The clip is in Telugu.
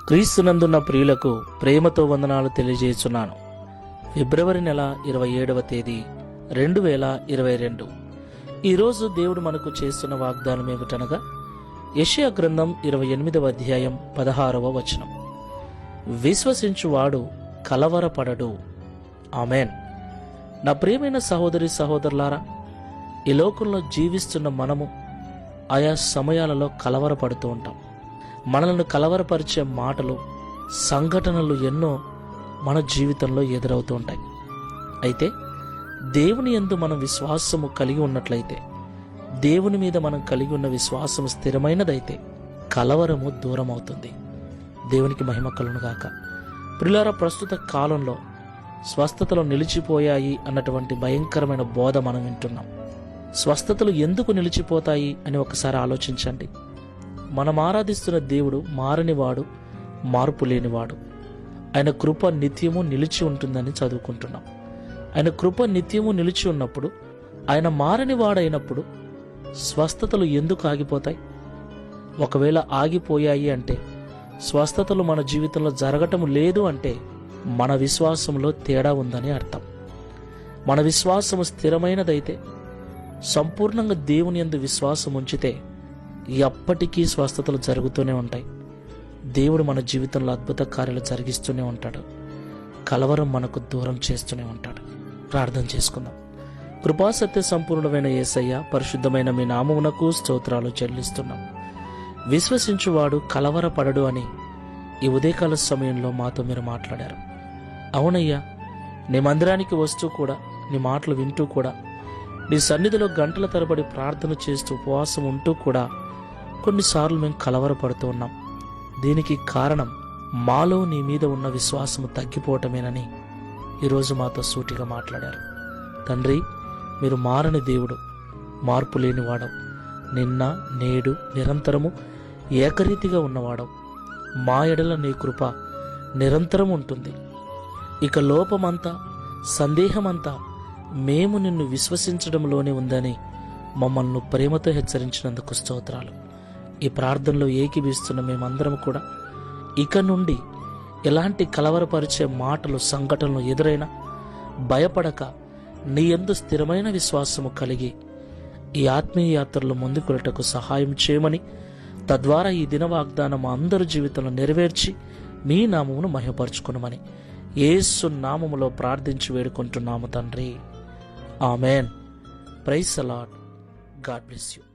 క్రీస్తునందున్న ప్రియులకు ప్రేమతో వందనాలు తెలియజేస్తున్నాను. ఫిబ్రవరి నెల 27వ తేదీ 2022. ఈరోజు దేవుడు మనకు చేస్తున్న వాగ్దానం ఏమిటనగా యెషయా గ్రంథం 28వ అధ్యాయం 16వ వచనం. విశ్వసించువాడు కలవరపడడు. ఆమెన్. నా ప్రియమైన సహోదరి సహోదరులారా, ఈ లోకంలో జీవిస్తున్న మనము ఆయా సమయాలలో కలవరపడుతూ ఉంటాం. మనల్ని కలవరపరిచే మాటలు, సంఘటనలు ఎన్నో మన జీవితంలో ఎదురవుతూ ఉంటాయి. అయితే దేవుని యందు మనం విశ్వాసము కలిగి ఉన్నట్లయితే, దేవుని మీద మనం కలిగి ఉన్న విశ్వాసం స్థిరమైనదైతే కలవరము దూరం అవుతుంది. దేవునికి మహిమ కలుగును గాక. ప్రియులారా, ప్రస్తుత కాలంలో స్వస్థతలు నిలిచిపోయాయి అన్నటువంటి భయంకరమైన బోధ మనం వింటున్నాం. స్వస్థతలు ఎందుకు నిలిచిపోతాయి అని ఒకసారి ఆలోచించండి. మనం ఆరాధిస్తున్న దేవుడు మారనివాడు, మార్పు లేనివాడు. ఆయన కృప నిత్యము నిలిచి ఉంటుందని చదువుకుంటున్నాం. ఆయన కృప నిత్యము నిలిచి ఉన్నప్పుడు, ఆయన మారనివాడైనప్పుడు స్వస్థతలు ఎందుకు ఆగిపోతాయి? ఒకవేళ ఆగిపోయాయి అంటే, స్వస్థతలు మన జీవితంలో జరగటం లేదు అంటే మన విశ్వాసంలో తేడా ఉందని అర్థం. మన విశ్వాసము స్థిరమైనదైతే, సంపూర్ణంగా దేవుని యందు విశ్వాసం ఉంచితే ఎప్పటికీ స్వస్థతలు జరుగుతూనే ఉంటాయి. దేవుడు మన జీవితంలో అద్భుత కార్యాలు జరిగిస్తూనే ఉంటాడు. కలవరం మనకు దూరం చేస్తూనే ఉంటాడు. ప్రార్థన చేసుకుందాం. కృపాసత్య సంపూర్ణమైన యేసయ్య, పరిశుద్ధమైన మీ నామమునకు స్తోత్రాలు చెల్లిస్తున్నాం. విశ్వసించువాడు కలవరపడడు అని ఈ ఉదయకాల సమయంలో మాతో మీరు మాట్లాడారు. అవునయ్యా, నీ మందిరానికి వస్తూ కూడా, నీ మాటలు వింటూ కూడా, నీ సన్నిధిలో గంటల తరబడి ప్రార్థన చేస్తూ ఉపవాసం ఉంటూ కూడా కొన్నిసార్లు మేము కలవరపడుతూ ఉన్నాం. దీనికి కారణం మాలో నీ మీద ఉన్న విశ్వాసము తగ్గిపోవటమేనని ఈరోజు మాతో సూటిగా మాట్లాడారు. తండ్రి, మీరు మారని దేవుడు, మార్పు లేనివాడవు. నిన్న నేడు నిరంతరము ఏకరీతిగా ఉన్నవాడవు. మా ఎడల నీ కృప నిరంతరం ఉంటుంది. ఇక లోపమంతా, సందేహమంతా మేము నిన్ను విశ్వసించడంలోనే ఉందని మమ్మల్ని ప్రేమతో హెచ్చరించినందుకు స్తోత్రాలు. ఈ ప్రార్థనలో ఏకీభవిస్తున్న మేమందరం కూడా ఇక నుండి ఎలాంటి కలవరపరిచే మాటలు, సంఘటనలు ఎదురైనా భయపడక నీ యందు స్థిరమైన విశ్వాసము కలిగి ఈ ఆత్మీయ యాత్రలో ముందుకు సహాయం చేయమని, తద్వారా ఈ దిన వాగ్దానం అందరి జీవితంలో నెరవేర్చి మీ నామమును మహిమపరచుకునమని యేసు నామములో ప్రార్థించి వేడుకుంటున్నాము తండ్రి. Amen. Praise the Lord. God bless you.